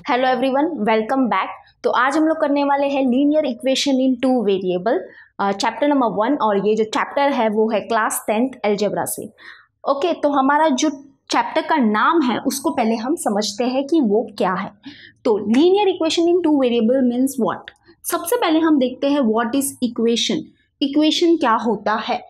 Hello everyone, welcome back. तो आज हम लोग करने वाले हैं linear equation in two variable, chapter number 1। और ये जो चैप्टर है वो है क्लास 10th अलजेब्रा से। ओके, तो हमारा जो चैप्टर का नाम है उसको पहले हम समझते हैं कि वो क्या है। तो linear equation in two variable means what. सबसे पहले हम देखते हैं व्हाट इज इक्वेशन। इक्वेशन क्या होता है?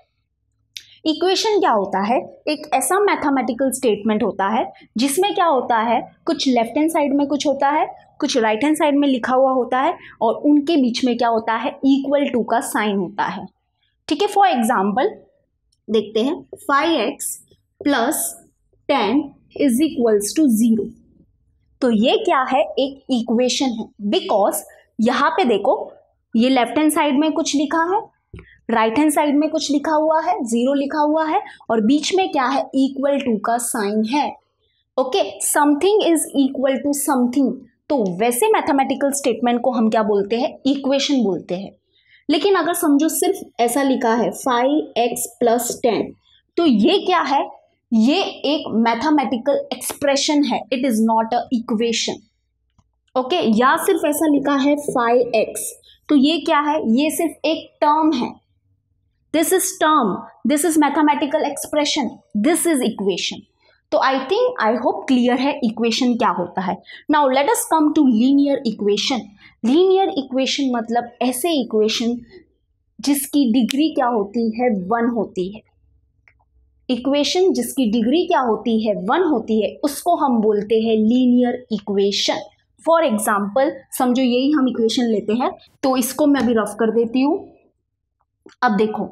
इक्वेशन क्या होता है? एक ऐसा मैथमेटिकल स्टेटमेंट होता है जिसमें क्या होता है, कुछ लेफ्ट हैंड साइड में कुछ होता है, कुछ राइट हैंड साइड में लिखा हुआ होता है और उनके बीच में क्या होता है, इक्वल टू का साइन होता है। ठीक है, फॉर एग्जाम्पल देखते हैं 5x plus 10 is equals to 0। तो ये क्या है, एक इक्वेशन है। बिकॉज यहाँ पे देखो, ये लेफ्ट हैंड साइड में कुछ लिखा है, राइट हैंड साइड में कुछ लिखा हुआ है, 0 लिखा हुआ है और बीच में क्या है, इक्वल टू का साइन है। Okay, something is equal to something. तो वैसे मैथमेटिकल स्टेटमेंट को हम क्या बोलते हैं, इक्वेशन बोलते हैं। लेकिन अगर समझो सिर्फ ऐसा लिखा है 5x प्लस 10, तो ये क्या है, ये एक मैथमेटिकल एक्सप्रेशन है, it is not a equation. Okay, या सिर्फ ऐसा लिखा है 5x, तो ये क्या है, ये सिर्फ एक टर्म है। This is term, this is mathematical expression, this is equation. तो I hope clear है equation क्या होता है। Now let us come to linear equation. Linear equation मतलब ऐसे equation जिसकी डिग्री क्या होती है, 1 होती है। इक्वेशन जिसकी डिग्री क्या होती है, 1 होती है, उसको हम बोलते हैं लीनियर इक्वेशन। फॉर एग्जाम्पल समझो यही हम इक्वेशन लेते हैं, तो इसको मैं अभी रफ कर देती हूँ। अब देखो,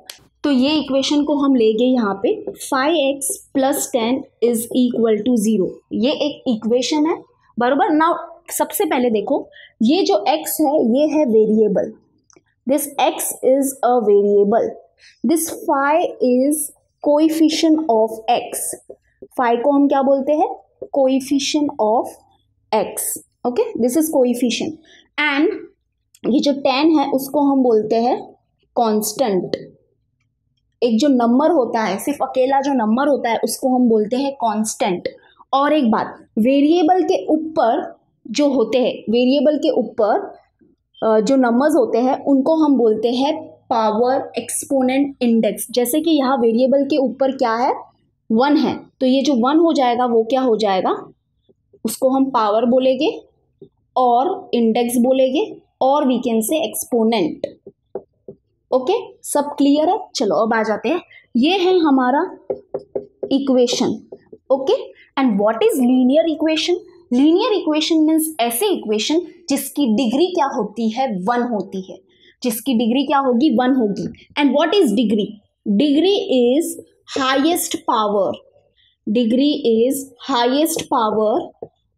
तो ये इक्वेशन को हम ले गए यहाँ पे 5x plus 10 is equal to 0। ये एक इक्वेशन है, बरोबर। नाउ सबसे पहले देखो, ये जो x है ये है variable, this x is a variable, this 5 is coefficient of x। 5 को हम क्या बोलते हैं, coefficient of x। Okay, this is coefficient. And ये जो 10 है उसको हम बोलते हैं कांस्टेंट। एक जो नंबर होता है, सिर्फ अकेला जो नंबर होता है उसको हम बोलते हैं कांस्टेंट। और एक बात, वेरिएबल के ऊपर जो होते हैं, वेरिएबल के ऊपर जो नंबर्स होते हैं उनको हम बोलते हैं पावर एक्सपोनेंट इंडेक्स। जैसे कि यहाँ वेरिएबल के ऊपर क्या है, 1 है, तो ये जो 1 हो जाएगा वो क्या हो जाएगा, उसको हम पावर बोलेंगे और इंडेक्स बोलेंगे, और we can say exponent. Okay, सब क्लियर है। चलो अब आ जाते हैं, ये है हमारा equation. Okay, and what is linear equation? Linear equation means ऐसे इक्वेशन जिसकी डिग्री क्या होती है, 1 होती है, जिसकी डिग्री क्या होगी, 1 होगी। And what is degree? Degree is highest power, degree is highest power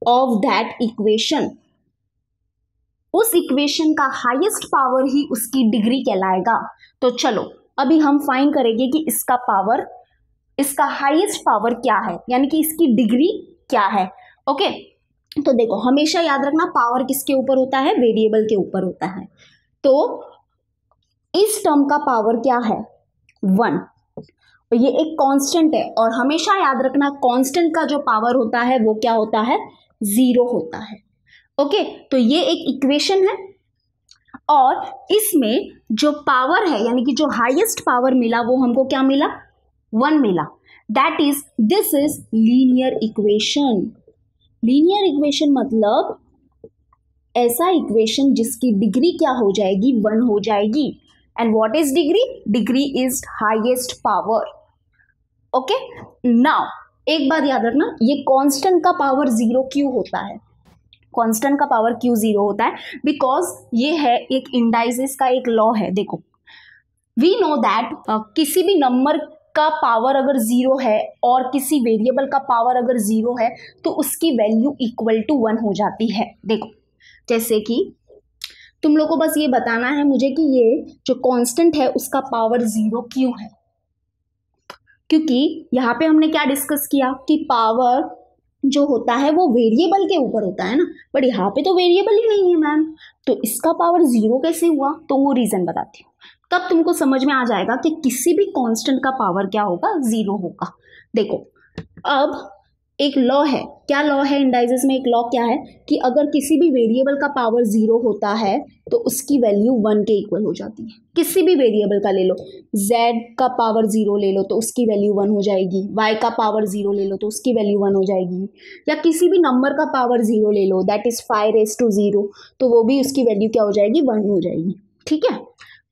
of that equation. उस इक्वेशन का हाईएस्ट पावर ही उसकी डिग्री कहलाएगा। तो चलो अभी हम फाइंड करेंगे कि इसका पावर, इसका हाईएस्ट पावर क्या है, यानी कि इसकी डिग्री क्या है। ओके, तो देखो हमेशा याद रखना, पावर किसके ऊपर होता है, वेरिएबल के ऊपर होता है। तो इस टर्म का पावर क्या है, 1। ये एक कांस्टेंट है और हमेशा याद रखना कांस्टेंट का जो पावर होता है वो क्या होता है, 0 होता है। ओके, तो ये एक इक्वेशन है और इसमें जो पावर है, यानी कि जो हाईएस्ट पावर मिला वो हमको क्या मिला, 1 मिला। That is, this is linear equation. Linear equation मतलब ऐसा इक्वेशन जिसकी डिग्री क्या हो जाएगी, 1 हो जाएगी। And what is degree? Degree is highest power. Okay, now एक बात याद रखना, ये कांस्टेंट का पावर 0 क्यों होता है, कांस्टेंट का पावर क्यों 0 होता है? बिकॉज ये है एक इंडाइसिस का एक लॉ है। देखो, वी नो दैट किसी भी नंबर का पावर अगर 0 है और किसी वेरिएबल का पावर अगर 0 है तो उसकी वैल्यू इक्वल टू 1 हो जाती है। देखो, जैसे कि तुम लोग को बस ये बताना है मुझे कि ये जो कांस्टेंट है उसका पावर 0 क्यों है, क्योंकि यहाँ पे हमने क्या डिस्कस किया कि पावर जो होता है वो वेरिएबल के ऊपर होता है ना, बट यहाँ पे तो वेरिएबल ही नहीं है मैम, तो इसका पावर 0 कैसे हुआ? तो वो रीजन बताती हूँ, तब तुमको समझ में आ जाएगा कि किसी भी कांस्टेंट का पावर क्या होगा, 0 होगा। देखो, अब एक लॉ है, क्या लॉ है इंडाइसेस में, एक लॉ क्या है कि अगर किसी भी वेरिएबल का पावर 0 होता है तो उसकी वैल्यू 1 के इक्वल हो जाती है। किसी भी वेरिएबल का ले लो, z का पावर 0 ले लो तो उसकी वैल्यू 1 हो जाएगी, y का पावर 0 ले लो तो उसकी वैल्यू 1 हो जाएगी, या किसी भी नंबर का पावर 0 ले लो दैट इज 5⁻0 तो वो भी उसकी वैल्यू क्या हो जाएगी, 1 हो जाएगी। ठीक है,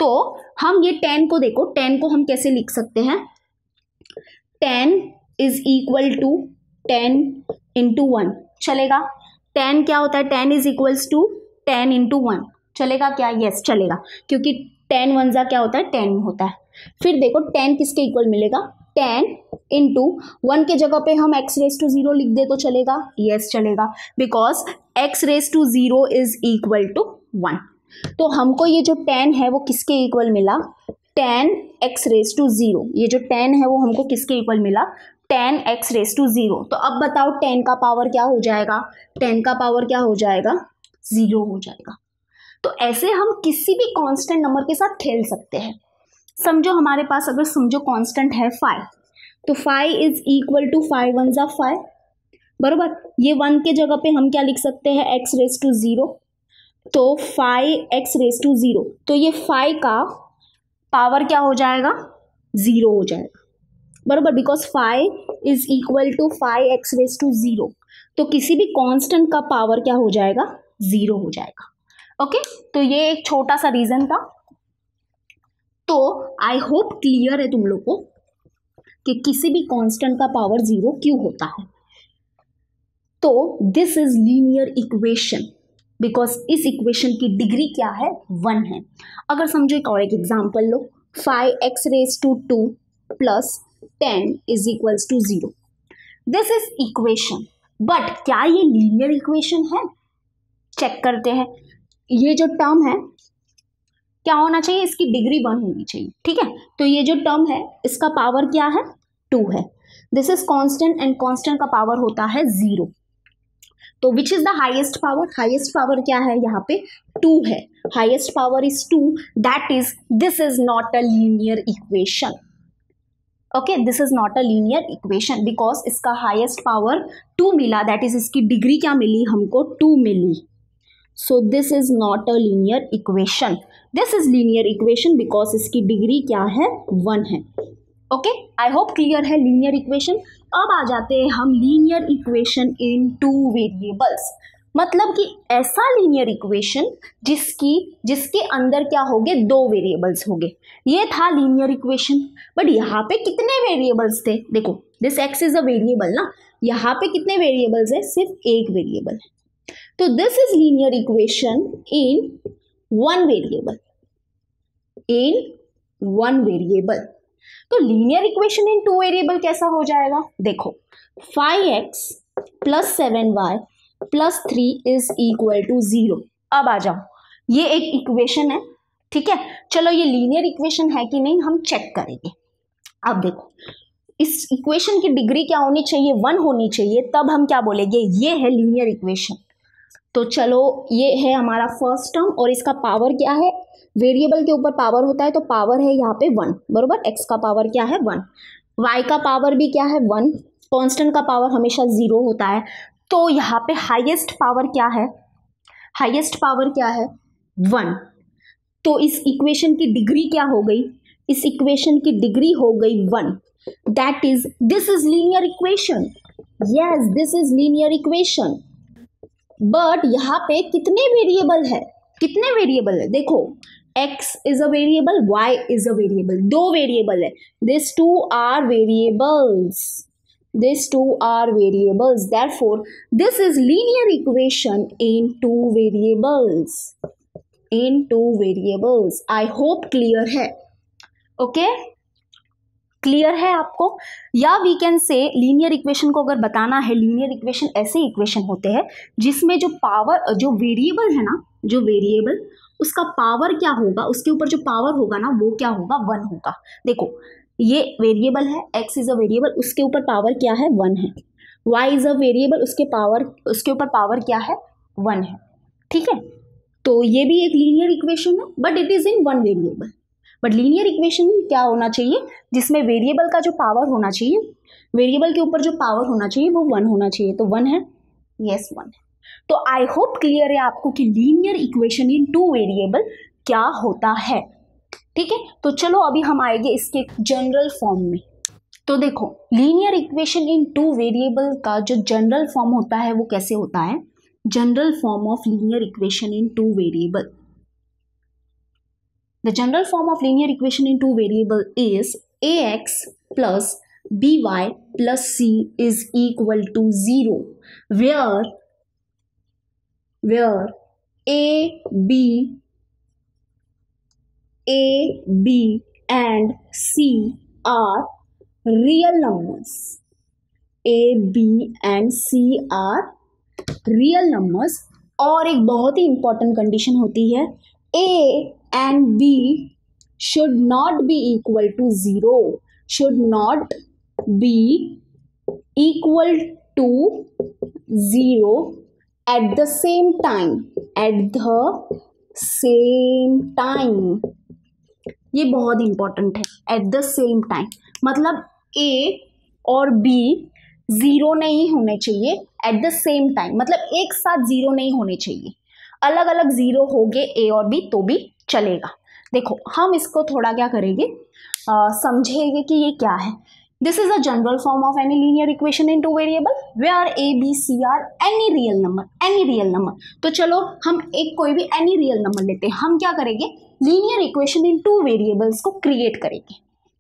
तो हम ये 10 को देखो, 10 को हम कैसे लिख सकते हैं, 10 इज इक्वल टू 10 इंटू 1 चलेगा। 10 क्या होता है, 10 इज इक्वल्स टू 10 इंटू 1 चलेगा क्या, यस चलेगा, क्योंकि 10 1 क्या होता है, 10 होता है। फिर देखो 10 किसके इक्वल मिलेगा, 10 इंटू 1 के जगह पे हम x⁻0 लिख दे तो चलेगा, यस चलेगा, because x⁻0 is equal to 1। तो हमको ये जो 10 है वो किसके इक्वल मिला, 10x⁻0, ये जो 10 है वो हमको किसके इक्वल मिला, 10x⁻0। तो अब बताओ 10 का पावर क्या हो जाएगा, 10 का पावर क्या हो जाएगा, 0 हो जाएगा। तो ऐसे हम किसी भी कांस्टेंट नंबर के साथ खेल सकते हैं। समझो हमारे पास अगर समझो कांस्टेंट है 5, तो 5 इज इक्वल टू 5 1 जा 5 बरोबर, ये 1 के जगह पे हम क्या लिख सकते हैं, x⁻0, तो 5x⁻0, तो ये 5 का पावर क्या हो जाएगा, 0 हो जाएगा बरोबर, because 5 is equal to 5x⁻0, तो किसी भी कांस्टेंट का पावर क्या हो जाएगा, 0 हो जाएगा। ओके, तो ये एक छोटा सा रीजन था। तो आई होप क्लियर है तुम लोग को कि किसी भी कांस्टेंट का पावर 0 क्यों होता है। तो this is linear equation, because इस इक्वेशन की डिग्री क्या है, 1 है। अगर समझो एक और एक एग्जाम्पल लो, 5x⁻2 plus 10 is equals to 0, this is equation, but क्या ये लीनियर इक्वेशन है, चेक करते हैं। ये जो टर्म है क्या होना चाहिए, इसकी डिग्री 1 होनी चाहिए। ठीक है, तो ये जो टर्म है इसका पावर क्या है, 2 है, this is constant and constant का पावर होता है 0, तो which is the highest power, highest power क्या है यहाँ पे, 2 है, highest power is 2, that is this is not a linear equation. Okay, this is not a linear equation because इसका हाईएस्ट पावर 2 मिला, दैट इज इसकी डिग्री क्या मिली हमको, 2 मिली, so this is not a linear equation. This is linear equation because इसकी degree क्या है, 1 है। ओके, आई होप क्लियर है लीनियर इक्वेशन। अब आ जाते हैं हम लीनियर इक्वेशन इन 2 वेरिएबल्स, मतलब कि ऐसा लीनियर इक्वेशन जिसके अंदर क्या होंगे, 2 वेरिएबल्स होंगे। ये था लीनियर इक्वेशन, बट यहाँ पे कितने वेरिएबल्स थे, देखो this x is a variable ना, यहाँ पे कितने वेरिएबल्स है, सिर्फ एक वेरिएबल है, तो this is linear equation in 1 variable, in 1 variable. तो लीनियर इक्वेशन इन 2 वेरिएबल कैसा हो जाएगा, देखो 5x plus 7y plus 3 is equal to 0। अब आ जाओ, ये एक इक्वेशन है, ठीक है, चलो ये लीनियर इक्वेशन है कि नहीं हम चेक करेंगे। अब देखो इस इक्वेशन की डिग्री क्या होनी चाहिए, 1 होनी चाहिए, तब हम क्या बोलेंगे, ये है लीनियर इक्वेशन। तो चलो ये है हमारा फर्स्ट टर्म और इसका पावर क्या है, वेरिएबल के ऊपर पावर होता है तो पावर है यहाँ पे 1 बरोबर, x का पावर क्या है 1, y का पावर भी क्या है 1, कांस्टेंट का पावर हमेशा 0 होता है, तो यहाँ पे हाईएस्ट पावर क्या है, हाईएस्ट पावर क्या है 1, तो इस इक्वेशन की डिग्री क्या हो गई, इस इक्वेशन की डिग्री हो गई 1, that is this is linear equation, yes this is linear equation. But यहाँ पे कितने वेरिएबल है, कितने वेरिएबल है, देखो x is a variable, y is a variable, 2 variable है, this 2 are variables, these 2 are variables, therefore this is linear equation in 2 variables, in 2 variables। I hope clear है, okay? Clear है आपको, या we can say linear equation को अगर बताना है, linear equation ऐसे इक्वेशन होते हैं जिसमें जो पावर, जो वेरिएबल है ना, जो वेरिएबल उसका पावर क्या होगा, उसके ऊपर जो पावर होगा ना वो क्या होगा, 1 होगा। देखो ये वेरिएबल है, x इज अ वेरिएबल, उसके ऊपर पावर क्या है 1 है, y इज अ वेरिएबल, उसके ऊपर पावर क्या है 1 है, ठीक है, तो ये भी एक लीनियर इक्वेशन है but it is in 1 variable. But linear equation क्या होना चाहिए, जिसमें वेरिएबल का जो पावर होना चाहिए, वेरिएबल के ऊपर जो पावर होना चाहिए वो 1 होना चाहिए। तो 1 है, यस 1 है। तो आई होप क्लियर है आपको कि लीनियर इक्वेशन इन 2 वेरिएबल क्या होता है। ठीक है, तो चलो अभी हम आएंगे इसके जनरल फॉर्म में। तो देखो, लीनियर इक्वेशन इन 2 वेरिएबल का जो जनरल फॉर्म होता है वो कैसे होता है। General form of linear equation in 2 variable, the general form of linear equation in 2 variable is ax plus by plus c is equal to 0 where a b and c are real numbers. a b and c are real numbers. और एक बहुत ही important condition होती है, a and b should not be equal to 0, should not be equal to 0 at the same time, at the same time. ये बहुत important है, at the same time मतलब a और b 0 नहीं होने चाहिए at the same time, मतलब एक साथ 0 नहीं होने चाहिए, अलग अलग 0 हो गए a और b तो भी चलेगा। देखो हम इसको थोड़ा क्या करेंगे, समझेंगे कि ये क्या है। This is a general form of any linear equation in 2 variable where a b c are any real number. तो चलो हम एक कोई भी एनी रियल नंबर लेते हैं। हम क्या करेंगे, लीनियर इक्वेशन इन 2 वेरिएबल्स को क्रिएट करेंगे,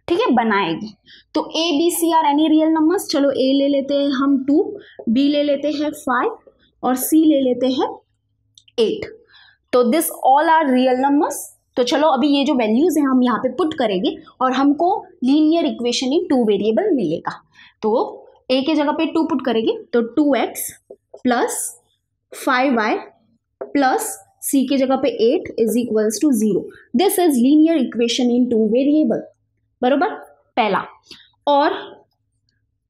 ठीक है, बनाएंगे। तो a b c are any real numbers. चलो a ले लेते हैं हम 2, b ले लेते हैं 5 और c ले लेते हैं 8। तो this all are real numbers. तो चलो अभी ये जो वैल्यूज हैं हम यहाँ पे पुट करेंगे और हमको लीनियर इक्वेशन इन 2 वेरिएबल मिलेगा। तो a के जगह पे 2 पुट करेंगे तो 2x plus 5y plus c के जगह पे 8 is equals to 0। This is linear equation in 2 variable, बरोबर, पहला।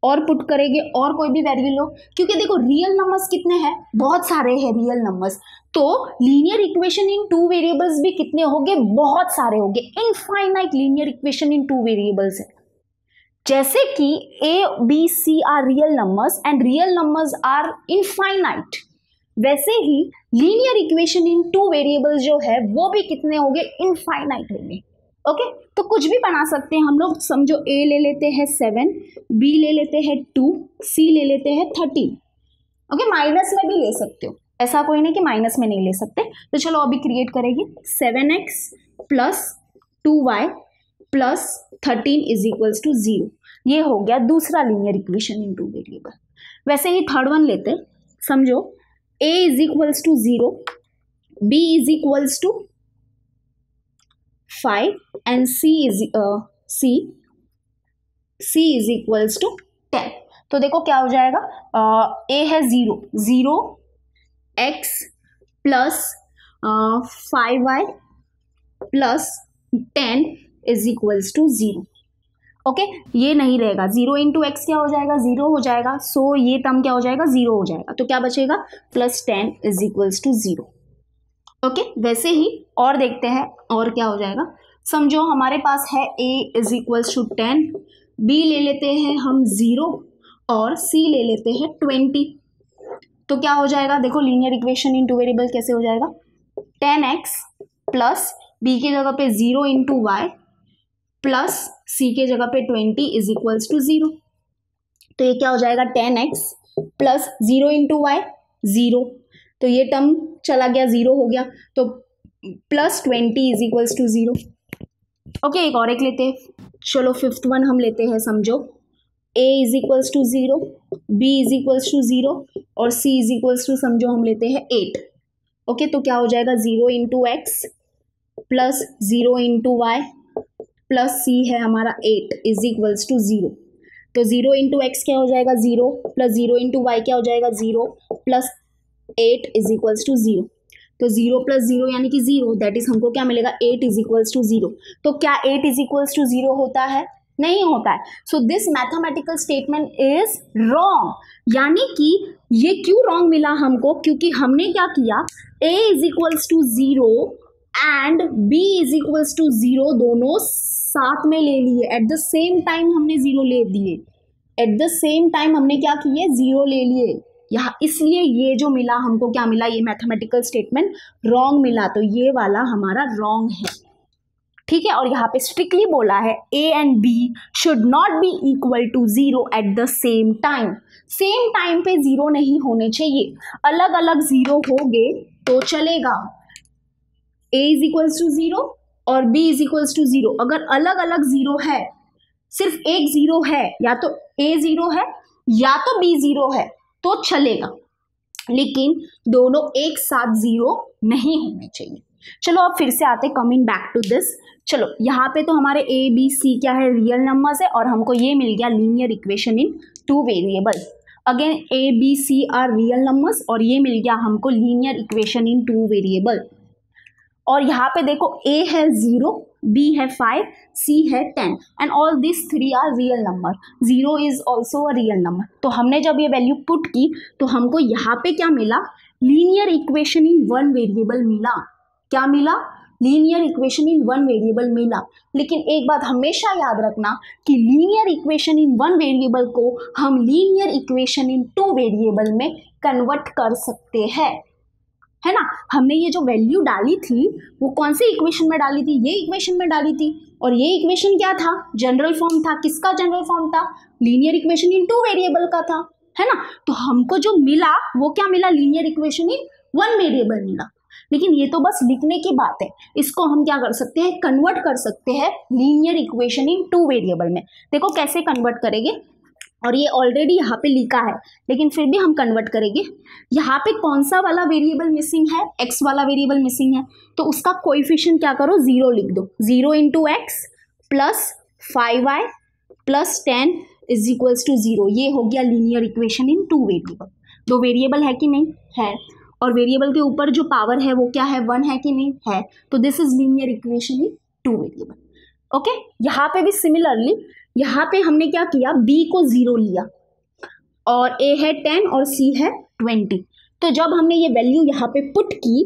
और पुट करेंगे और कोई भी वैल्यू लो, क्योंकि देखो रियल नंबर्स कितने हैं, बहुत सारे हैं रियल नंबर्स। तो लीनियर इक्वेशन इन 2 वेरिएबल्स भी कितने होंगे, बहुत सारे होंगे, infinite linear equation in 2 variables है। जैसे कि a b c are real numbers and real numbers are infinite, वैसे ही लीनियर इक्वेशन इन 2 वेरिएबल्स जो है वो भी कितने होंगे, इनफाइनाइट होंगे। ओके, तो कुछ भी बना सकते हैं हम लोग। समझो a ले लेते हैं 7, b ले लेते हैं 2, c ले लेते हैं 13। ओके, माइनस में भी ले सकते हो, ऐसा कोई नहीं कि माइनस में नहीं ले सकते। तो चलो अभी क्रिएट करेंगे 7x plus 2y plus 13 is equals to 0। ये हो गया दूसरा लीनियर इक्वेशन इन 2 वेरिएबल। वैसे ही थर्ड वन लेते हैं। समझो a is equals to 0, b is equals to 5 and c is equals to 10। तो देखो क्या हो जाएगा, a है 0 x plus 5y plus 10 is equals to 0। Okay, ये नहीं रहेगा, 0 इंटू एक्स क्या हो जाएगा, 0 हो जाएगा। सो ये टर्म क्या हो जाएगा, 0 हो जाएगा। तो क्या बचेगा, plus 10 is equals to 0। Okay, वैसे ही और देखते हैं और क्या हो जाएगा। समझो हमारे पास है a is equals to 10, b ले लेते हैं हम 0 और c ले लेते हैं 20। तो क्या हो जाएगा, देखो लीनियर इक्वेशन इन 2 वेरिएबल कैसे हो जाएगा, 10x प्लस b की जगह पे 0 इंटू वाई प्लस c के जगह पे 20 इज इक्वल्स टू 0। तो ये क्या हो जाएगा, 10x प्लस 0 इंटू वाई 0, तो ये टर्म चला गया, 0 हो गया। तो plus 20 is equals to 0। Okay, एक लेते हैं। चलो फिफ्थ वन हम लेते हैं। समझो a is equals to 0, b is equals to 0 और c इज इक्वल्स टू समझो हम लेते हैं 8। ओके, तो क्या हो जाएगा, 0 into x plus 0 into y plus c है हमारा 8 इज इक्वल्स टू 0। तो 0 इंटू एक्स क्या हो जाएगा, 0 प्लस 0 इंटू वाई क्या हो जाएगा, 0 प्लस 8 इज इक्वल्स टू 0। तो 0 प्लस 0 यानी कि 0, दैट इज हमको क्या मिलेगा, 8 इज इक्वल्स टू 0। तो क्या 8 इज इक्वल्स टू 0 होता है, नहीं होता है। So this mathematical statement is wrong. यानी कि ये क्यों रॉन्ग मिला हमको, क्योंकि हमने क्या किया, a is equals to 0 and b is equals to 0 दोनों साथ में ले लिए, एट द सेम टाइम हमने 0 ले दिए, एट द सेम टाइम हमने क्या किए 0 ले लिए यहाँ, इसलिए ये जो मिला हमको क्या मिला, ये मैथमेटिकल स्टेटमेंट रॉन्ग मिला, तो ये वाला हमारा रॉन्ग है, ठीक है। और यहाँ पे स्ट्रिक्टली बोला है a and b should not be equal to 0 at the same time, same time पे 0 नहीं होने चाहिए, अलग अलग 0 होंगे तो चलेगा, a इज इक्वल्स टू 0 और b इज इक्वल्स टू 0, अगर अलग अलग 0 है, सिर्फ एक 0 है, या तो a 0 है या तो b 0 है तो चलेगा, लेकिन दोनों एक साथ 0 नहीं होने चाहिए। चलो अब फिर से आते, कमिंग बैक टू दिस, चलो यहाँ पे तो हमारे a b c क्या है, रियल नंबर्स है, और हमको ये मिल गया linear equation in 2 variable, again a b c are real numbers, और ये मिल गया हमको लीनियर इक्वेशन इन 2 वेरिएबल। और यहाँ पे देखो a है 0, b है 5, c है 10 and all this 3 are real number, 0 is also a real number. तो हमने जब ये वैल्यू पुट की तो हमको यहाँ पे क्या मिला, लीनियर इक्वेशन इन 1 वेरिएबल मिला, क्या मिला, लीनियर इक्वेशन इन 1 वेरिएबल मिला। लेकिन एक बात हमेशा याद रखना कि लीनियर इक्वेशन इन 1 वेरिएबल को हम लीनियर इक्वेशन इन 2 वेरिएबल में कन्वर्ट कर सकते हैं, है ना। हमने ये जो वैल्यू डाली थी वो कौन सी इक्वेशन में डाली थी, ये इक्वेशन में डाली थी, और ये इक्वेशन क्या था, जनरल फॉर्म था, किसका जनरल फॉर्म था, लीनियर इक्वेशन इन 2 वेरिएबल का था, है ना। तो हमको जो मिला वो क्या मिला, लीनियर इक्वेशन इन 1 वेरिएबल मिला। लेकिन ये तो बस लिखने की बात है, इसको हम क्या कर सकते हैं, कन्वर्ट कर सकते हैं लीनियर इक्वेशन इन 2 वेरिएबल में। देखो कैसे कन्वर्ट करेंगे, और ये ऑलरेडी यहाँ पे लिखा है लेकिन फिर भी हम कन्वर्ट करेंगे। यहाँ पे कौन सा वाला वेरिएबल मिसिंग है, x वाला वेरिएबल मिसिंग है, तो उसका कोएफिशिएंट क्या करो, 0 लिख दो, 0 into x plus 5y plus 10 is equals to 0, ये हो गया linear equation in 2 variable. 2 variable है कि नहीं है, और वेरिएबल के ऊपर जो पावर है वो क्या है, 1 है कि नहीं है, तो this is linear equation in 2 variable. Okay, यहाँ पे भी सिमिलरली यहाँ पे हमने क्या किया, b को 0 लिया, और a है 10 और c है 20, तो जब हमने ये वैल्यू यहाँ पे पुट की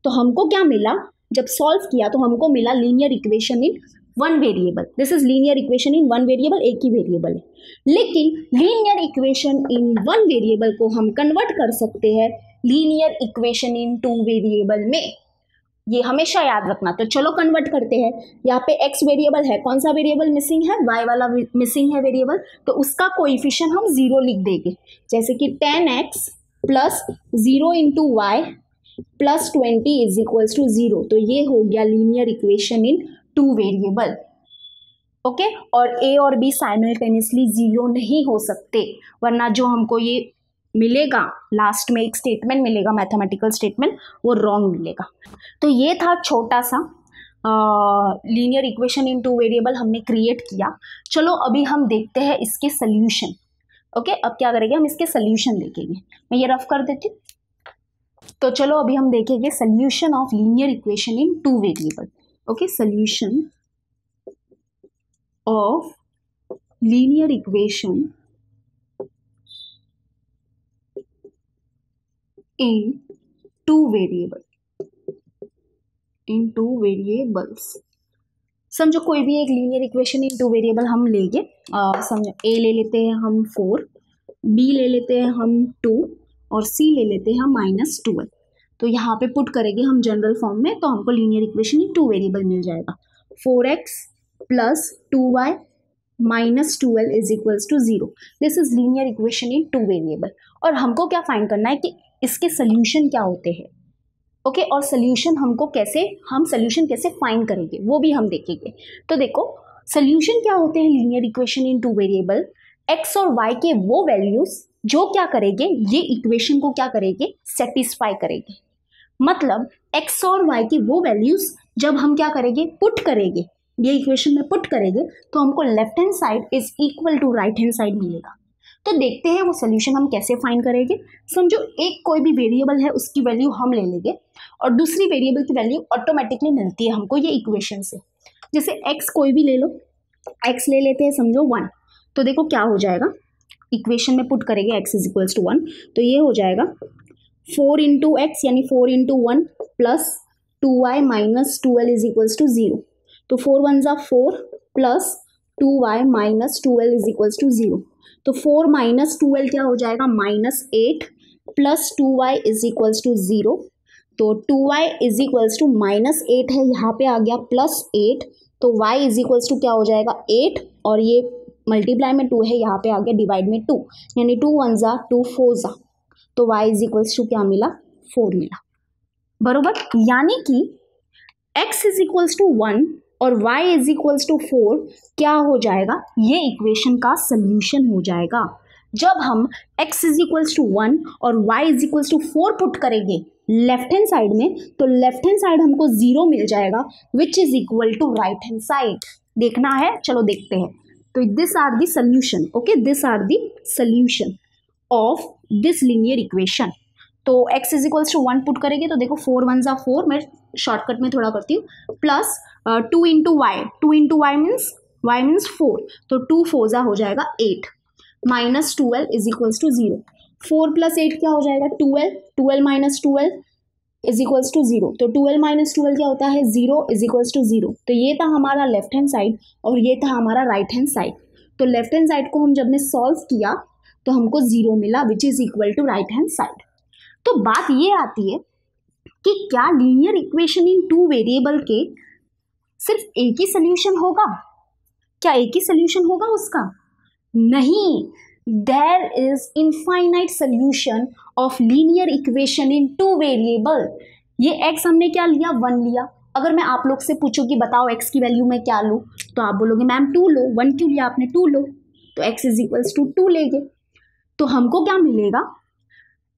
तो हमको क्या मिला, जब सॉल्व किया तो हमको मिला linear equation in 1 variable, this is linear equation in 1 variable, एक ही वेरिएबल है। लेकिन लीनियर इक्वेशन इन 1 वेरिएबल को हम कन्वर्ट कर सकते हैं लीनियर इक्वेशन इन 2 वेरिएबल में, ये हमेशा याद रखना। तो चलो कन्वर्ट करते हैं, यहाँ पे x वेरिएबल है, कौन सा वेरिएबल मिसिंग है, y वाला मिसिंग है वेरिएबल, तो उसका कोएफिशिएंट हम 0 लिख देंगे, जैसे कि 10x plus 0 into y plus 20 is equals to 0, तो ये हो गया linear equation in 2 variable. Okay, और a और b साइमल्टेनियसली 0 नहीं हो सकते, वरना जो हमको ये मिलेगा लास्ट में एक स्टेटमेंट मिलेगा, मैथमेटिकल स्टेटमेंट, वो रॉन्ग मिलेगा। तो ये था छोटा सा लीनियर इक्वेशन इन 2 वेरिएबल हमने क्रिएट किया। चलो अभी हम देखते हैं इसके सोल्यूशन। ओके, अब क्या करेंगे, हम इसके सोल्यूशन देखेंगे, मैं ये रफ कर देती हूँ। तो चलो अभी हम देखेंगे solution of linear equation in 2 variable. Okay, solution of linear equation in 2 variables. समझो कोई भी एक लीनियर इक्वेशन इन 2 वेरिएबल हम लेंगे, समझो a ले लेते हैं हम 4, b ले लेते हैं हम 2 और c ले लेते हैं हम -12। तो यहाँ पे पुट करेंगे हम जनरल फॉर्म में, तो हमको लीनियर इक्वेशन इन 2 वेरिएबल मिल जाएगा, 4x plus 2y minus 12 is equals to 0, this is linear equation in 2 variable. और हमको क्या फाइंड करना है कि इसके सोल्यूशन क्या होते हैं। ओके, और सोल्यूशन हमको कैसे, हम सोल्यूशन कैसे फाइंड करेंगे वो भी हम देखेंगे। तो देखो सोल्यूशन क्या होते हैं linear equation in 2 variable, x और y के वो वैल्यूज जो क्या करेंगे, ये इक्वेशन को क्या करेंगे, सेटिस्फाई करेंगे। मतलब x और y की वो वैल्यूज जब हम क्या करेंगे, पुट करेंगे, ये इक्वेशन में पुट करेंगे, तो हमको left hand side is equal to right hand side मिलेगा। तो देखते हैं वो सोल्यूशन हम कैसे फाइंड करेंगे। समझो एक कोई भी वेरिएबल है, उसकी वैल्यू हम ले लेंगे और दूसरी वेरिएबल की वैल्यू ऑटोमेटिकली मिलती है हमको ये इक्वेशन से। जैसे x कोई भी ले लो, x ले लेते हैं समझो 1, तो देखो क्या हो जाएगा, इक्वेशन में पुट करेंगे x इज इक्वल्स टू 1, तो ये हो जाएगा 4 इंटू एक्स यानी 4 into 1 plus 2y minus 2l is equals to 0। तो 4 1 ज़ा 4 plus 2y minus 2l is equals to 0। तो 4 माइनस 2l क्या हो जाएगा, -8 plus 2y is equals to 0। तो 2y इज इक्वल्स टू -8 है, यहाँ पे आ गया +8, तो y इज इक्वल्स टू क्या हो जाएगा 8, और ये मल्टीप्लाई में 2 है, यहाँ पे आ गया डिवाइड में 2, यानी 2 1 ज़ा 2 4 ज़ा, तो y इज इक्वल्स टू क्या मिला, 4 मिला। बरोबर, यानी कि x इज इक्वल्स टू 1 और y इज इक्वल्स टू 4 क्या हो जाएगा, ये इक्वेशन का सल्यूशन हो जाएगा। जब हम x इज इक्वल्स टू 1 और y is equals to 4 put करेंगे लेफ्ट हैंड साइड में, तो लेफ्ट हैंड साइड हमको 0 मिल जाएगा, which is equal to right hand side. देखना है, चलो देखते हैं। तो this are the solution, okay, this are the solution of this linear equation. तो x is equals to 1 put करेंगे तो देखो 4 1 ज़ा 4, मैं शॉर्टकट में थोड़ा करती हूँ, प्लस 2 इंटू वाई मीन्स 4, तो 2 4 ज़ा हो जाएगा 8 minus 12 is equals to 0। 4 plus 8 क्या हो जाएगा 12, 12 माइनस 12 इज इक्वल्स टू 0। तो 12 माइनस 12 क्या होता है 0 इज इक्वल्स टू 0। तो ये था हमारा लेफ्ट हैंड साइड और ये था हमारा राइट हैंड साइड। तो लेफ्ट हैंड साइड को हम जब ने सॉल्व किया तो हमको 0 मिला, which is equal to right hand side. तो बात ये आती है कि क्या लीनियर इक्वेशन इन 2 वेरिएबल के सिर्फ एक ही सोल्यूशन होगा, क्या एक ही सोल्यूशन होगा उसका? नहीं, there is infinite solution of linear equation in 2 variable. ये x हमने क्या लिया, 1 लिया। अगर मैं आप लोग से पूछूं कि बताओ x की वैल्यू मैं क्या लूँ, तो आप बोलोगे मैम 2 लो। 1 क्यों लिया आपने, 2 लो, तो x इज इक्वल्स टू 2 लेंगे। तो हमको क्या मिलेगा,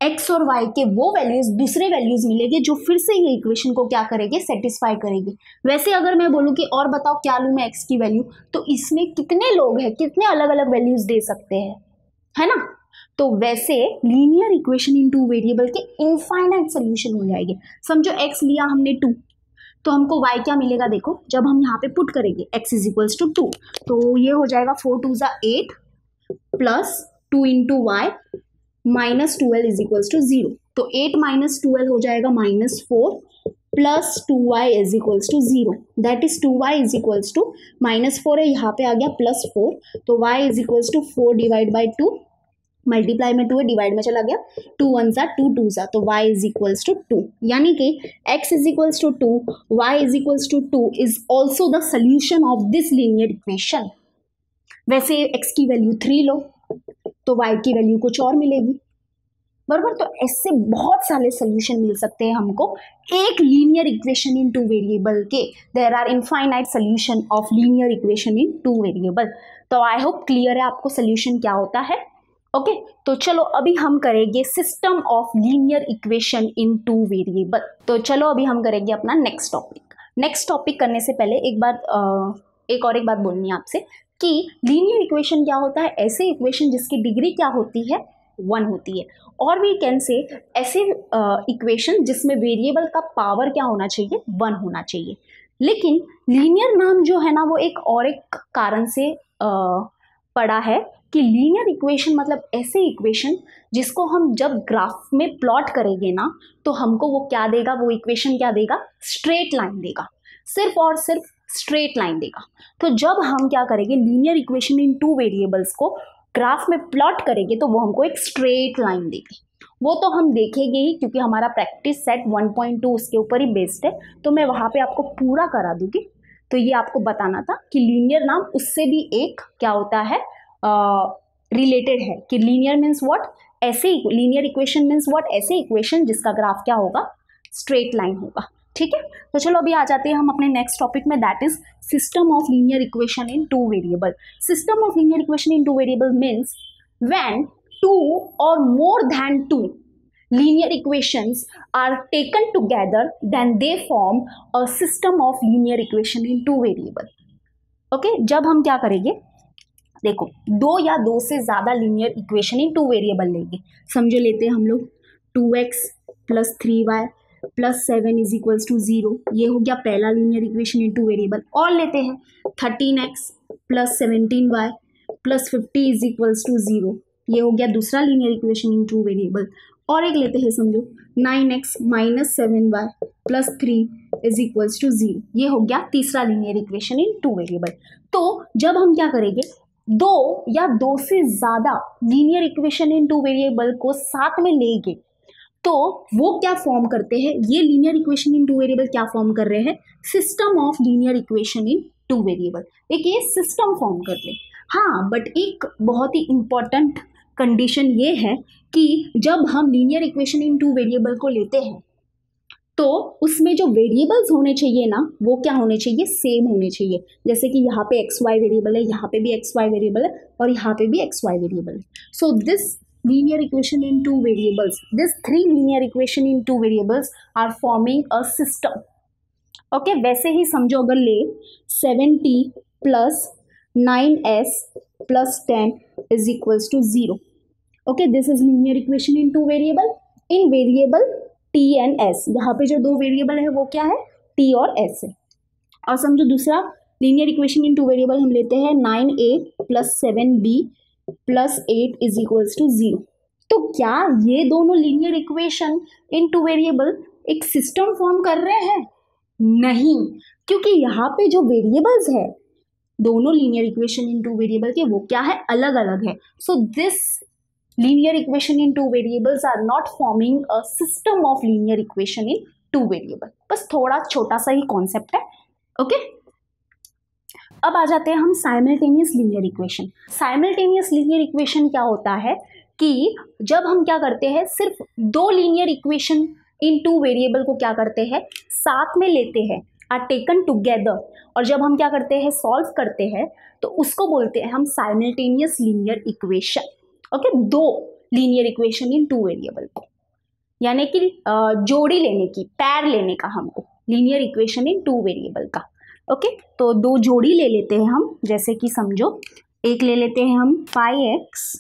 x और y के वो वैल्यूज, दूसरे वैल्यूज मिलेंगे जो फिर से ये इक्वेशन को क्या करेंगे, सेटिस्फाई करेंगे। वैसे अगर मैं बोलूँ कि और बताओ क्या लूँ मैं x की वैल्यू, तो इसमें कितने लोग हैं, कितने अलग अलग वैल्यूज दे सकते हैं, है ना। तो वैसे लीनियर इक्वेशन इन 2 वेरिएबल के इनफाइनाइट सोल्यूशन हो जाएंगे। समझो x लिया हमने 2, तो हमको y क्या मिलेगा, देखो जब हम यहाँ पे पुट करेंगे x इज इक्वल्स टू 2, तो ये हो जाएगा 4 2 ज़ा 8 plus 2 into y minus 12 is equals to 0। तो 8 माइनस 12 हो जाएगा -4 plus 2y is equals to 0, that is 2y is equals to -4 है, यहाँ पे आ गया +4, तो y is equals to 4 divide by 2, multiply में 2 है, डिवाइड में चला गया, 2 1 ज़ा 2 2 ज़ा, तो y इज इक्वल्स टू 2, यानी कि x is equals to 2, y is equals to 2 is also the solution of this linear equation. वैसे x की वैल्यू 3 लो तो y की वैल्यू कुछ और मिलेगी, बराबर। तो ऐसे बहुत सारे सोल्यूशन मिल सकते हैं हमको एक लीनियर इक्वेशन इन 2 वेरिएबल के। There are infinite solution of linear equation in 2 variable. तो आई होप क्लियर है आपको सोल्यूशन क्या होता है, ओके। तो चलो अभी हम करेंगे system of linear equation in 2 variable. तो चलो अभी हम करेंगे अपना नेक्स्ट टॉपिक। नेक्स्ट टॉपिक करने से पहले एक और बात बोलनी है आपसे कि लीनियर इक्वेशन क्या होता है, ऐसे इक्वेशन जिसकी डिग्री क्या होती है, 1 होती है। और वी कैन से ऐसे इक्वेशन जिसमें वेरिएबल का पावर क्या होना चाहिए, 1 होना चाहिए। लेकिन लीनियर नाम जो है ना वो एक कारण से पड़ा है कि लीनियर इक्वेशन मतलब ऐसे इक्वेशन जिसको हम जब ग्राफ में प्लॉट करेंगे ना तो हमको वो क्या देगा, वो इक्वेशन क्या देगा, स्ट्रेट लाइन देगा, सिर्फ और सिर्फ स्ट्रेट लाइन देगा। तो जब हम क्या करेंगे, लीनियर इक्वेशन इन 2 वेरिएबल्स को ग्राफ में प्लॉट करेंगे तो वो हमको एक स्ट्रेट लाइन देगी। वो तो हम देखेंगे ही क्योंकि हमारा प्रैक्टिस सेट 1.2 उसके ऊपर ही बेस्ड है, तो मैं वहाँ पे आपको पूरा करा दूंगी। तो ये आपको बताना था कि लीनियर नाम उससे भी एक क्या होता है, रिलेटेड है कि लीनियर मीन्स व्हाट, ऐसे लीनियर इक्वेशन मीन्स व्हाट, ऐसे इक्वेशन जिसका ग्राफ क्या होगा, स्ट्रेट लाइन होगा। ठीक है, तो चलो अभी आ जाते हैं हम अपने नेक्स्ट टॉपिक में, that is system of linear equation in 2 variable. System of linear equation in 2 variable means when 2 or more than 2 linear equations are taken together, then they form a system of linear equation in 2 variable. Okay, जब हम क्या करेंगे, देखो 2 या 2 से ज़्यादा linear equation in 2 variable लेंगे। समझो लेते हैं हम लोग 2x plus 3y plus 7 is equals to 0, ये हो गया पहला लीनियर इक्वेशन इन 2 वेरिएबल। और लेते हैं 13x plus 17y plus 50 is equals to 0, ये हो गया दूसरा लीनियर इक्वेशन इन 2 वेरिएबल। और एक लेते हैं समझो 9x minus 7y plus 3 is equals to 0। ये हो गया तीसरा linear equation in two variable. तो जब हम क्या करेंगे, दो या दो से ज़्यादा linear equation in two variable को साथ में लेंगे तो वो क्या फॉर्म करते हैं, ये linear equation in two variable क्या फॉर्म कर रहे हैं, system of linear equation in two variable. एक ये सिस्टम फॉर्म कर रहे हैं। हाँ, बट एक बहुत ही इंपॉर्टेंट कंडीशन ये है कि जब हम linear equation in two variable को लेते हैं तो उसमें जो वेरिएबल्स होने चाहिए ना, वो क्या होने चाहिए, सेम होने चाहिए। जैसे कि यहाँ पे एक्स वाई वेरिएबल है, यहाँ पे भी एक्स वाई वेरिएबल है और यहाँ पे भी एक्स वाई वेरिएबल है। So this linear equation in two variables, this three linear equation in two variables are forming a system. Okay, वैसे ही समझो, अगर ले 7t plus 9s plus 10 is equals to 0. Okay, this is linear equation in two variable. In variable t and s, यहाँ पे जो दो variable है वो क्या है, t और s है। और समझो दूसरा linear equation in two variable हम लेते हैं 9a plus 7b plus 8 is equals to 0। तो क्या ये दोनों linear equation in two variable एक सिस्टम फॉर्म कर रहे हैं? नहीं, क्योंकि यहाँ पे जो वेरिएबल्स है दोनों linear equation in two variable के वो क्या है, अलग अलग है। So this linear equation in two variables are not forming a system of linear equation in two variable. बस थोड़ा छोटा सा ही कॉन्सेप्ट है। ओके, अब आ जाते हैं हम simultaneous linear equation. Simultaneous linear equation क्या होता है कि जब हम क्या करते हैं, सिर्फ दो linear equation in two variable को क्या करते हैं, साथ में लेते हैं, आर टेकन टुगेदर, और जब हम क्या करते हैं, सॉल्व करते हैं, तो उसको बोलते हैं हम साइमल्टेनियस लीनियर इक्वेशन। ओके, दो linear equation in two variable को, यानी कि जोड़ी लेने की, पैर लेने का हमको linear equation in two variable का। ओके, तो दो जोड़ी ले लेते हैं हम। जैसे कि समझो, एक ले लेते हैं हम 5x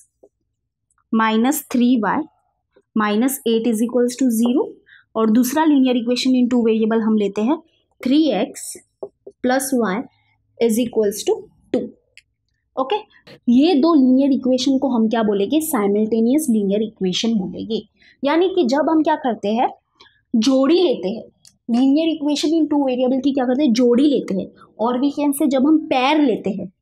minus 3y minus 8 is equals to 0, और दूसरा linear equation in two variable हम लेते हैं 3x plus y is equals to 2। Okay, ये दो लीनियर इक्वेशन को हम क्या बोलेंगे, साइमल्टेनियस लीनियर इक्वेशन बोलेंगे। यानी कि जब हम क्या करते हैं, जोड़ी लेते हैं, linear equation in two variable की क्या करते हैं, जोड़ी लेते हैं, और वीकेंड से जब हम पैर लेते हैं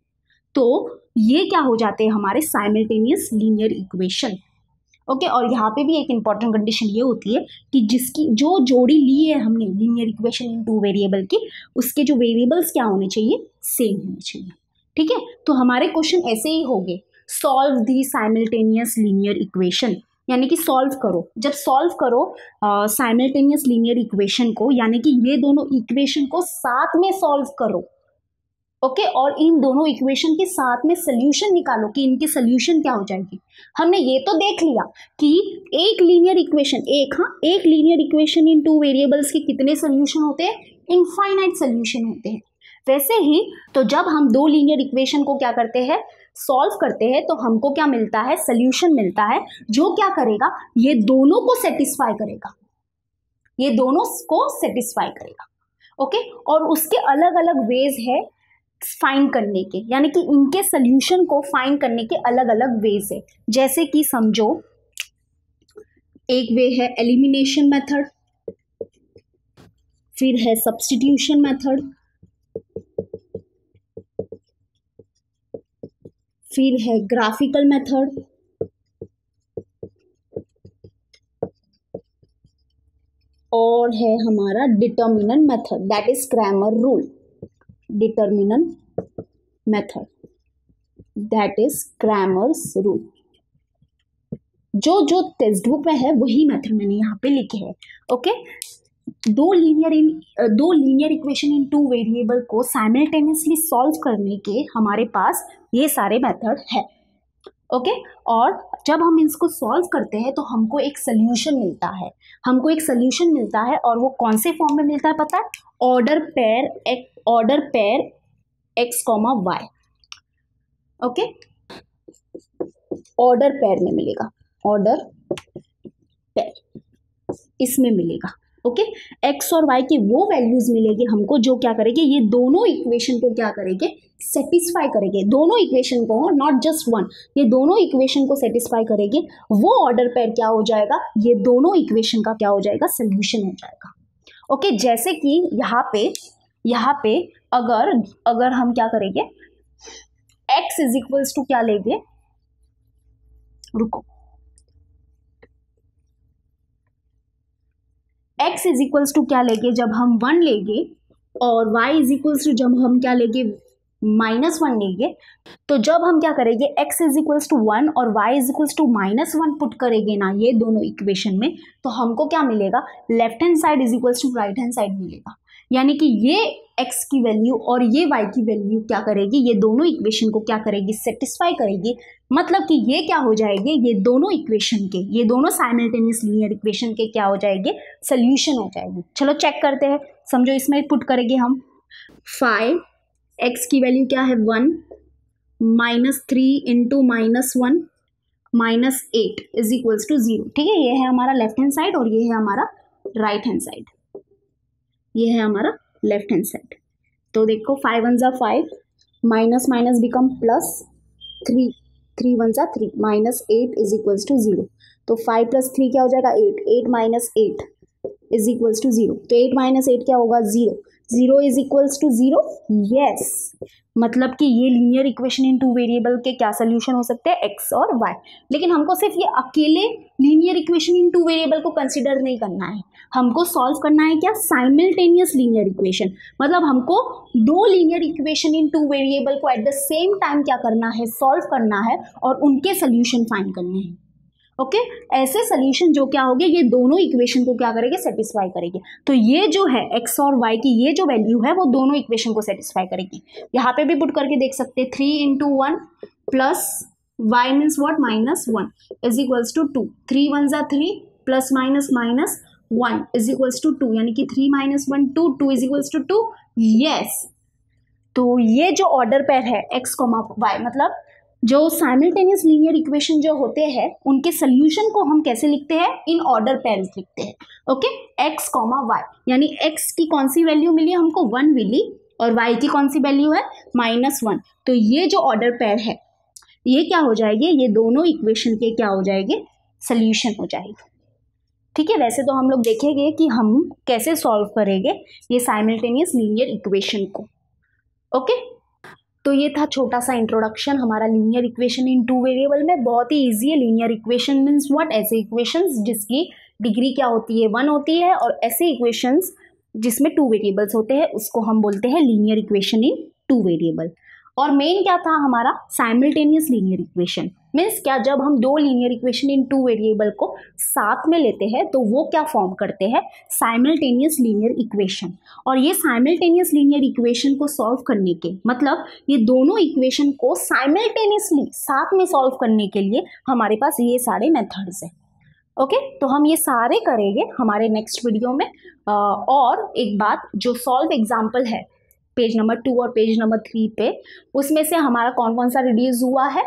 तो ये क्या हो जाते हैं, हमारे साइमल्टेनियस लीनियर इक्वेशन। ओके, और यहाँ पे भी एक इंपॉर्टेंट कंडीशन ये होती है कि जिसकी जो जोड़ी ली है हमने linear equation in two variable की, उसके जो वेरिएबल्स क्या होने चाहिए, सेम होने चाहिए। ठीक है, तो हमारे क्वेश्चन ऐसे ही होंगे, solve the simultaneous linear equation, यानी कि सॉल्व करो। जब सॉल्व करो साइमल्टेनियस लीनियर इक्वेशन को, यानी कि ये दोनों इक्वेशन को साथ में सॉल्व करो। ओके, और इन दोनों इक्वेशन के साथ में सोल्यूशन निकालो कि इनकी सोल्यूशन क्या हो जाएगी। हमने ये तो देख लिया कि एक लीनियर इक्वेशन, एक linear equation in two variables के कितने सोल्यूशन होते हैं, इनफाइनाइट सोल्यूशन होते हैं। वैसे ही तो जब हम दो लीनियर इक्वेशन को क्या करते हैं, सॉल्व करते हैं, तो हमको क्या मिलता है, सोल्यूशन मिलता है, जो क्या करेगा, ये दोनों को सेटिस्फाई करेगा, ये दोनों को सेटिस्फाई करेगा। ओके, और उसके अलग अलग वेज है फाइंड करने के, यानी कि इनके सोल्यूशन को फाइंड करने के अलग अलग वेज है। जैसे कि समझो, एक वे है एलिमिनेशन मेथड, फिर है सब्स्टिट्यूशन मेथड, फिर है ग्राफिकल मेथड, और है हमारा determinant method, that is Cramer rule. Determinant method, that is Cramer's rule. जो टेक्स्ट बुक में है वही मेथड मैंने यहाँ पे लिखे हैं। ओके, दो linear equation in two variable को साइमल्टेनियसली सॉल्व करने के हमारे पास ये सारे मेथड है। ओके, और जब हम इसको सॉल्व करते हैं तो हमको एक सोल्यूशन मिलता है, और वो कौन से फॉर्म में मिलता है पता है, order pair x, y। Okay, order pair में मिलेगा, ऑर्डर पेयर इसमें मिलेगा। ओके, एक्स और वाई की वो वैल्यूज मिलेगी हमको जो क्या करेंगे, ये दोनों इक्वेशन को क्या करेंगे, सेटिस्फाई करेंगे। दोनों इक्वेशन को, नॉट जस्ट वन, ये दोनों इक्वेशन को सेटिस्फाई करेंगे। वो ऑर्डर पेयर क्या हो जाएगा, ये दोनों इक्वेशन का क्या हो जाएगा, सोल्यूशन हो जाएगा। ओके, जैसे कि यहाँ पे अगर हम क्या करेंगे, x इज इक्वल्स टू क्या लेंगे, रुको, x इज इक्वल्स टू क्या लेंगे, जब हम 1 लेंगे, और y इज इक्वल्स टू जब हम क्या लेंगे, -1 लेंगे। तो जब हम क्या करेंगे, x इज इक्वल्स टू 1 और y is equals to -1 put करेंगे ना ये दोनों इक्वेशन में, तो हमको क्या मिलेगा, left hand side is equals to right hand side मिलेगा। यानी कि ये x की वैल्यू और ये y की वैल्यू क्या करेगी, ये दोनों इक्वेशन को क्या करेगी, सेटिस्फाई करेगी। मतलब कि ये क्या हो जाएंगे, ये दोनों इक्वेशन के, ये दोनों साइमल्टेनियस लीनियर इक्वेशन के क्या हो जाएंगे, सोल्यूशन हो जाएगी। चलो चेक करते हैं, समझो इसमें पुट करेंगे हम 5, x की वैल्यू क्या है 1, -3 इंटू -1 -8 इज इक्वल्स टू 0। ठीक है, ये है हमारा लेफ्ट हैंड साइड और ये है हमारा राइट हैंड साइड, ये है हमारा लेफ्ट हैंड साइड। तो देखो 5 1 जा 5, माइनस माइनस बिकम प्लस, 3 3 1 जा 3, -8 इज इक्वल्स टू 0। तो 5 + 3 क्या हो जाएगा, 8, 8 - 8 इज इक्वल्स टू 0। तो 8 - 8 क्या होगा, 0, 0 इज इक्वल्स टू 0। यस, मतलब कि ये लीनियर इक्वेशन इन 2 वेरिएबल के क्या सोल्यूशन हो सकते हैं, x और y। लेकिन हमको सिर्फ ये अकेले लीनियर इक्वेशन इन 2 वेरिएबल को कंसिडर नहीं करना है, हमको सॉल्व करना है क्या, साइमल्टेनियस लीनियर इक्वेशन। मतलब हमको 2 लीनियर इक्वेशन इन 2 वेरिएबल को एट द सेम टाइम क्या करना है, सॉल्व करना है और उनके सोल्यूशन फाइंड करने हैं। ओके, ऐसे सोल्यूशन जो क्या होंगे, ये दोनों इक्वेशन को क्या करेंगे, सेटिस्फाई करेंगे। तो ये जो है x और y की ये जो वैल्यू है वो दोनों इक्वेशन को सेटिस्फाई करेगी। यहाँ पे भी पुट करके देख सकते हैं, 3 × 1 plus y means what, -1 is equals to 2, 3 1 जा 3 plus minus minus 1 is equals to 2, यानी कि 3 - 1 2, 2 इज इक्वल्स टू 2। यस, तो ये जो ऑर्डर पेयर है x, y, मतलब जो साइमल्टेनियस लीनियर इक्वेशन जो होते हैं उनके सोल्यूशन को हम कैसे लिखते हैं, इन ऑर्डर पेयर्स लिखते हैं। ओके, x, y, यानी x की कौन सी वैल्यू मिली हमको, 1 मिली, और y की कौन सी वैल्यू है, -1। तो ये जो ऑर्डर पेयर है ये क्या हो जाएगी, ये दोनों इक्वेशन के क्या हो जाएंगे, सोल्यूशन हो जाएगी। ठीक है, वैसे तो हम लोग देखेंगे कि हम कैसे सॉल्व करेंगे ये साइमल्टेनियस लीनियर इक्वेशन को। ओके, तो ये था छोटा सा इंट्रोडक्शन हमारा लीनियर इक्वेशन इन 2 वेरिएबल में। बहुत ही इजी है। लीनियर इक्वेशन मीन्स व्हाट, ऐसे इक्वेशंस जिसकी डिग्री क्या होती है, 1 होती है, और ऐसे इक्वेशंस जिसमें 2 वेरिएबल्स होते हैं उसको हम बोलते हैं लीनियर इक्वेशन इन 2 वेरिएबल। और मेन क्या था हमारा, साइमल्टेनियस लीनियर इक्वेशन मीन्स क्या, जब हम 2 लीनियर इक्वेशन इन 2 वेरिएबल को साथ में लेते हैं तो वो क्या फॉर्म करते हैं, साइमल्टेनियस लीनियर इक्वेशन। और ये साइमल्टेनियस लीनियर इक्वेशन को सॉल्व करने के, मतलब ये दोनों इक्वेशन को साइमल्टेनियसली साथ में सॉल्व करने के लिए हमारे पास ये सारे मेथड्स हैं। ओके, तो हम ये सारे करेंगे हमारे नेक्स्ट वीडियो में। और एक बात, जो सॉल्व एग्जाम्पल है पेज नंबर 2 और पेज नंबर 3 पे, उसमें से हमारा कौन कौन सा रिड्यूस हुआ है,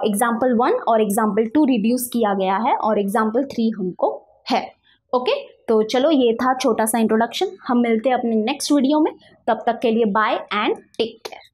एग्जाम्पल 1 और एग्जाम्पल 2 रिड्यूस किया गया है और एग्जाम्पल 3 हमको है। ओके, तो चलो ये था छोटा सा इंट्रोडक्शन। हम मिलते हैं अपने नेक्स्ट वीडियो में, तब तक के लिए बाय एंड टेक केयर।